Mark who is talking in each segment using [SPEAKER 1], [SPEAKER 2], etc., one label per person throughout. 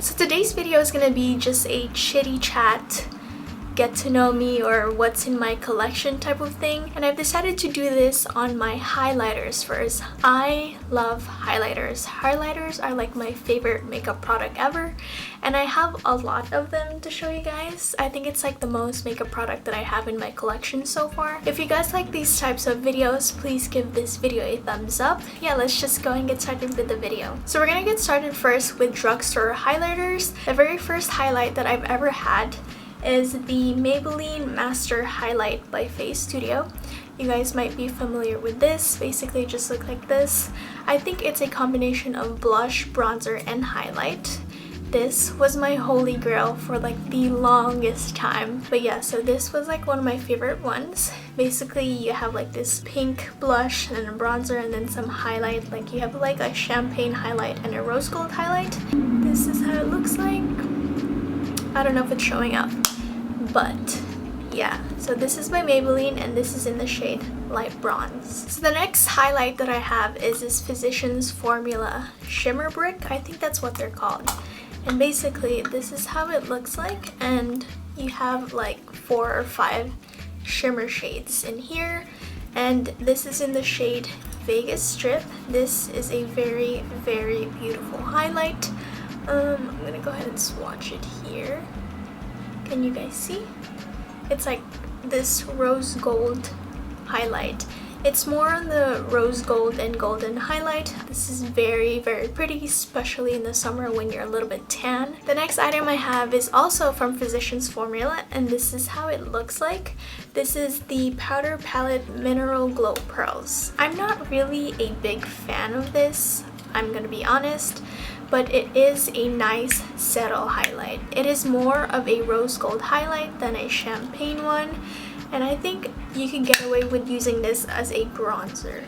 [SPEAKER 1] So today's video is gonna be just a chitty chat, get to know me or what's in my collection type of thing, and I've decided to do this on my highlighters first. I love highlighters. Highlighters are like my favorite makeup product ever, and I have a lot of them to show you guys. I think it's like the most makeup product that I have in my collection so far. If you guys like these types of videos, please give this video a thumbs up. Yeah, let's just go and get started with the video. So we're gonna get started first with drugstore highlighters. The very first highlight that I've ever had is the Maybelline Master Highlight by Face Studio. You guys might be familiar with this. Basically it just looks like this. I think it's a combination of blush, bronzer, and highlight. This was my holy grail for like the longest time. But yeah, so this was like one of my favorite ones. Basically you have like this pink blush and a bronzer and then some highlight. Like you have like a champagne highlight and a rose gold highlight. This is how it looks like. I don't know if it's showing up, but yeah. So this is by Maybelline and this is in the shade Light Bronze. So the next highlight that I have is this Physicians Formula Shimmer Brick. I think that's what they're called. And basically this is how it looks like, and you have like 4 or 5 shimmer shades in here, and this is in the shade Vegas Strip. This is a very, very beautiful highlight. I'm gonna go ahead and swatch it here. Can you guys see? It's like this rose gold highlight. It's more on the rose gold and golden highlight. This is very, very pretty, especially in the summer when you're a little bit tan. The next item I have is also from Physicians Formula, and this is how it looks like. This is the Powder Palette Mineral Glow Pearls. I'm not really a big fan of this, I'm gonna be honest, but it is a nice settle highlight. It is more of a rose gold highlight than a champagne one, and I think you can get away with using this as a bronzer.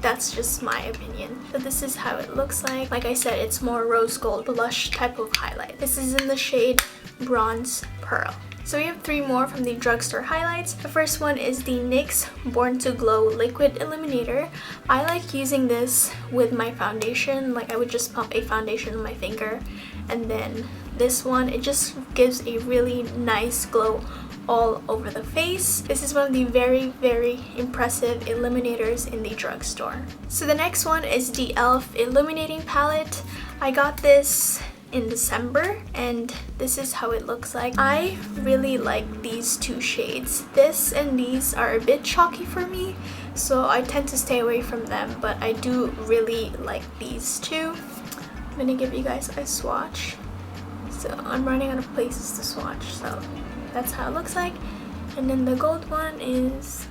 [SPEAKER 1] That's just my opinion. So this is how it looks like. Like I said, it's more rose gold blush type of highlight. This is in the shade Bronze Pearl. So we have 3 more from the drugstore highlights. The first one is the NYX Born to Glow Liquid Illuminator. I like using this with my foundation. Like I would just pump a foundation on my finger, and then this one, it just gives a really nice glow all over the face. This is one of the very, very impressive illuminators in the drugstore. So the next one is the E.l.f. Illuminating Palette. I got this in December, and this is how it looks like. I really like these 2 shades. This and these are a bit chalky for me, so I tend to stay away from them, but I do really like these 2. I'm gonna give you guys a swatch. So I'm running out of places to swatch, so that's how it looks like. And then the gold one is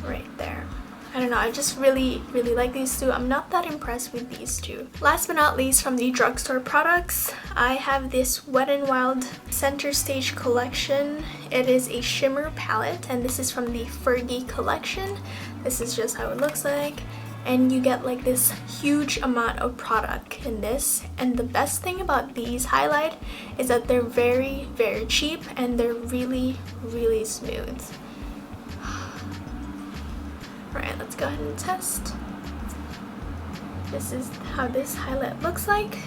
[SPEAKER 1] right there. I don't know, I just really, really like these 2. I'm not that impressed with these 2. Last but not least, from the drugstore products, I have this Wet n Wild Center Stage collection. It is a shimmer palette, and this is from the Fergie collection. This is just how it looks like. And you get like this huge amount of product in this. And the best thing about these highlight is that they're very, very cheap, and they're really, really smooth. Alright, let's go ahead and test. This is how this highlight looks like.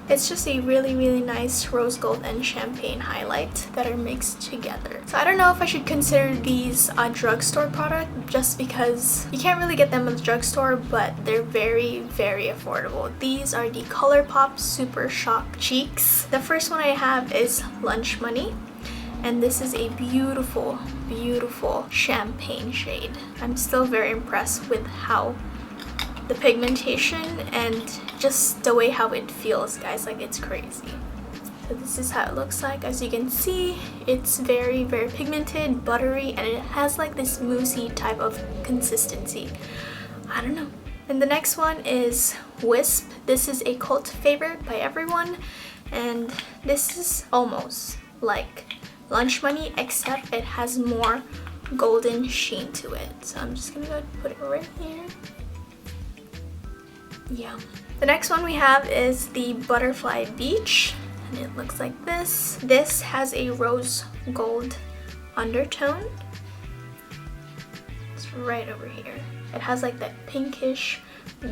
[SPEAKER 1] It's just a really, really nice rose gold and champagne highlight that are mixed together. So I don't know if I should consider these a drugstore product, just because you can't really get them at the drugstore, but they're very, very affordable. These are the Colourpop Super Shock Cheeks. The first one I have is Lunch Money, and this is a beautiful, beautiful champagne shade. I'm still very impressed with how the pigmentation and just the way how it feels, guys. Like, it's crazy. So this is how it looks like. As you can see, it's very, very pigmented, buttery, and it has like this moussey type of consistency. I don't know. And the next one is Wisp. This is a cult favorite by everyone, and this is almost like Lunch Money, except it has more golden sheen to it. So I'm just gonna go put it right here. Yeah. The next one we have is the Butterfly Beach, and it looks like this. This has a rose gold undertone. It's right over here. It has like that pinkish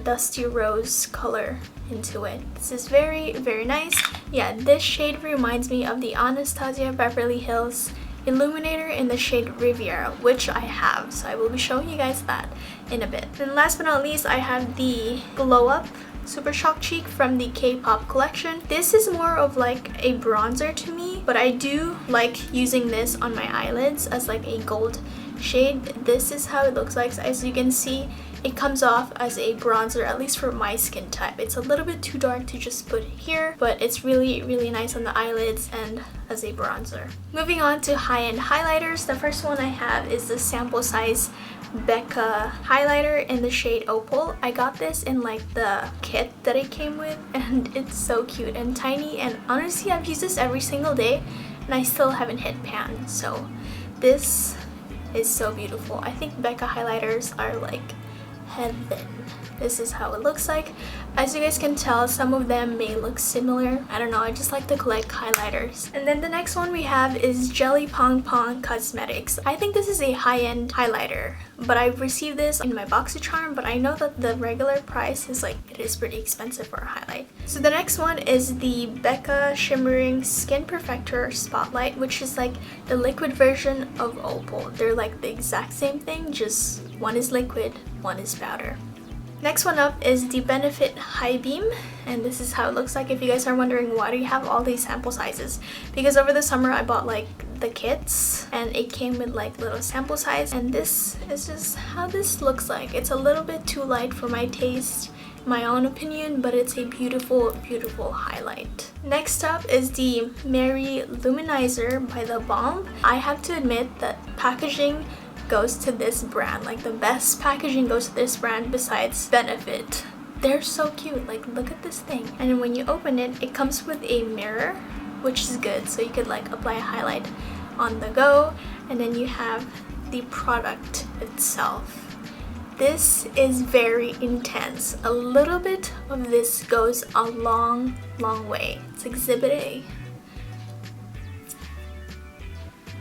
[SPEAKER 1] dusty rose color into it. This is very, very nice. Yeah, this shade reminds me of the Anastasia Beverly Hills Illuminator in the shade Riviera, which I have, so I will be showing you guys that in a bit. And last but not least, I have the Glow Up Super Shock Cheek from the K-pop collection. This is more of like a bronzer to me, but I do like using this on my eyelids as like a gold shade. This is how it looks like. So as you can see, it comes off as a bronzer, at least for my skin type. It's a little bit too dark to just put here, but it's really, really nice on the eyelids and as a bronzer. Moving on to high-end highlighters, the first one I have is the sample size Becca highlighter in the shade Opal. I got this in like the kit that it came with, and it's so cute and tiny, and honestly I've used this every single day and I still haven't hit pan, so this is so beautiful. I think Becca highlighters are like heaven. This is how it looks like. As you guys can tell, some of them may look similar. I don't know, I just like to collect highlighters. And then the next one we have is Jelly Pong Pong Cosmetics. I think this is a high-end highlighter, but I received this in my BoxyCharm, but I know that the regular price is like, it is pretty expensive for a highlight. So the next one is the Becca Shimmering Skin Perfector Spotlight, which is like the liquid version of Opal. They're like the exact same thing, just one is liquid, one is powder. Next one up is the Benefit High Beam, and this is how it looks like. If you guys are wondering why do you have all these sample sizes, because over the summer I bought like the kits and it came with like little sample size, and this is just how this looks like. It's a little bit too light for my taste, my own opinion, but it's a beautiful, beautiful highlight. Next up is the Mary Luminizer by the Balm. I have to admit that packaging goes to this brand. Like the best packaging goes to this brand besides Benefit. They're so cute. Like look at this thing. And when you open it, it comes with a mirror, which is good. So you could like apply a highlight on the go. And then you have the product itself. This is very intense. A little bit of this goes a long, long way. It's Exhibit A.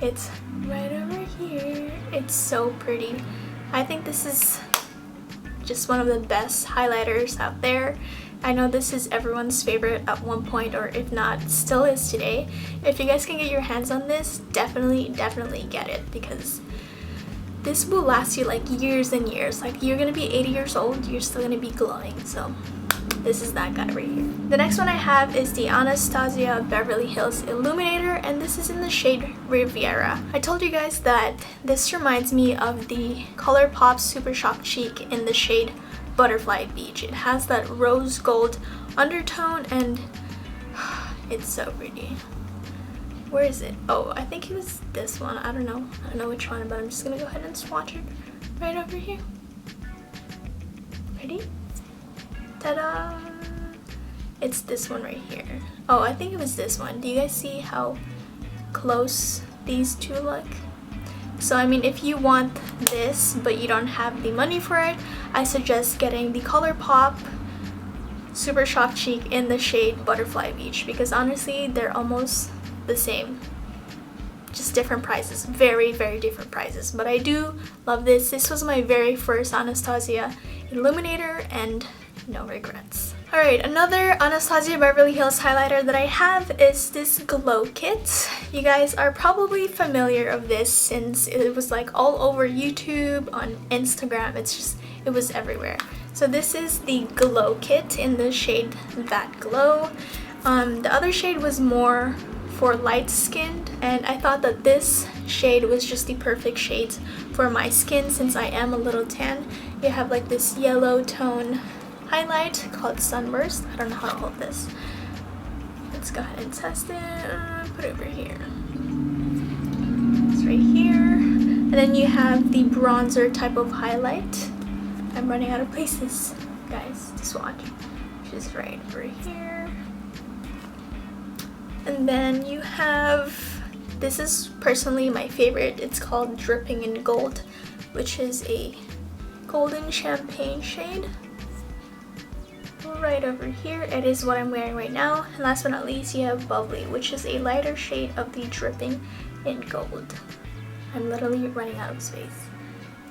[SPEAKER 1] It's right over here. It's so pretty. I think this is just one of the best highlighters out there. I know this is everyone's favorite at one point, or if not, still is today. If you guys can get your hands on this, definitely get it, because this will last you like years and years. Like you're gonna be 80 years old, you're still gonna be glowing. So this is that guy right here. The next one I have is the Anastasia Beverly Hills Illuminator, and this is in the shade Riviera. I told you guys that this reminds me of the Colourpop Super Shock Cheek in the shade Butterfly Beach. It has that rose gold undertone and it's so pretty. Where is it? Oh, I think it was this one. I don't know which one, but I'm just gonna go ahead and swatch it right over here. Ready? Ta-da! It's this one right here. Oh, I think it was this one. Do you guys see how close these two look? So I mean, if you want this but you don't have the money for it, I suggest getting the Colourpop Super Shock Cheek in the shade Butterfly Beach, because honestly they're almost the same, just different prices. Very, very different prices, but I do love this. This was my very first Anastasia Illuminator and no regrets. Alright, another Anastasia Beverly Hills highlighter that I have is this Glow Kit. You guys are probably familiar of this since it was like all over YouTube, on Instagram. It was everywhere. So this is the Glow Kit in the shade That Glow. The other shade was more for light skinned, and I thought that this shade was just the perfect shade for my skin since I am a little tan. You have like this yellow tone highlight called Sunburst. I don't know how to hold this. Let's go ahead and test it. Put it over here. It's right here. And then you have the bronzer type of highlight. I'm running out of places, guys, to swatch. Which is right over here. And then you have, this is personally my favorite. It's called Dripping in Gold, which is a golden champagne shade. Right over here, it is what I'm wearing right now. And last but not least, you have Bubbly, which is a lighter shade of the Dripping in Gold. I'm literally running out of space.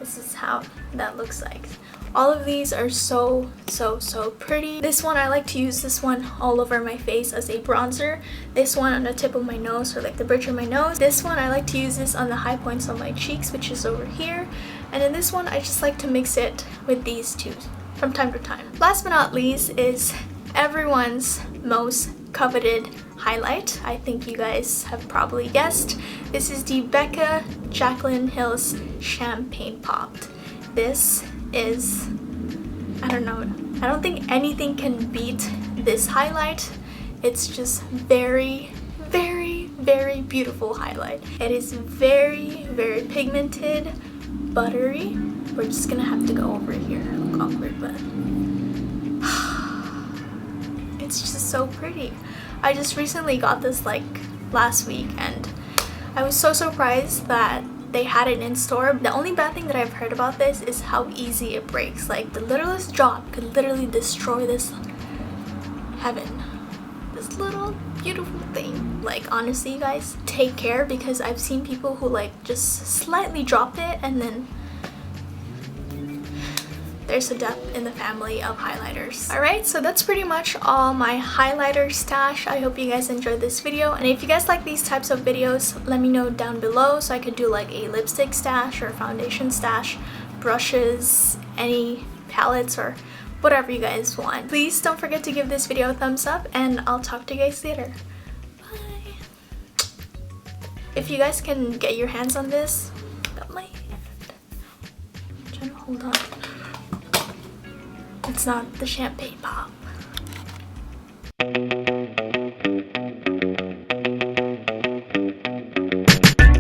[SPEAKER 1] This is how that looks like. All of these are so pretty. This one, I like to use this one all over my face as a bronzer. This one on the tip of my nose, or like the bridge of my nose. This one, I like to use this on the high points of my cheeks, which is over here. And then this one, I just like to mix it with these two from time to time. Last but not least is everyone's most coveted highlight. I think you guys have probably guessed. This is the Becca Jaclyn Hill's Champagne Popped. This is, I don't know, I don't think anything can beat this highlight. It's just very beautiful highlight. It is very pigmented, buttery. We're just gonna have to go over here. Look awkward, but it's just so pretty. I just recently got this like last week, and I was so surprised that they had it in store. The only bad thing that I've heard about this is how easy it breaks. Like the littlest drop could literally destroy this heaven. This little beautiful thing. Like honestly, you guys, take care, because I've seen people who like just slightly drop it and then there's a death in the family of highlighters. Alright, so that's pretty much all my highlighter stash. I hope you guys enjoyed this video, and if you guys like these types of videos, let me know down below so I could do like a lipstick stash or foundation stash, brushes, any palettes, or whatever you guys want. Please don't forget to give this video a thumbs up, and I'll talk to you guys later. Bye! If you guys can get your hands on this, got my hand. I'm trying to hold on. It's not the champagne pop.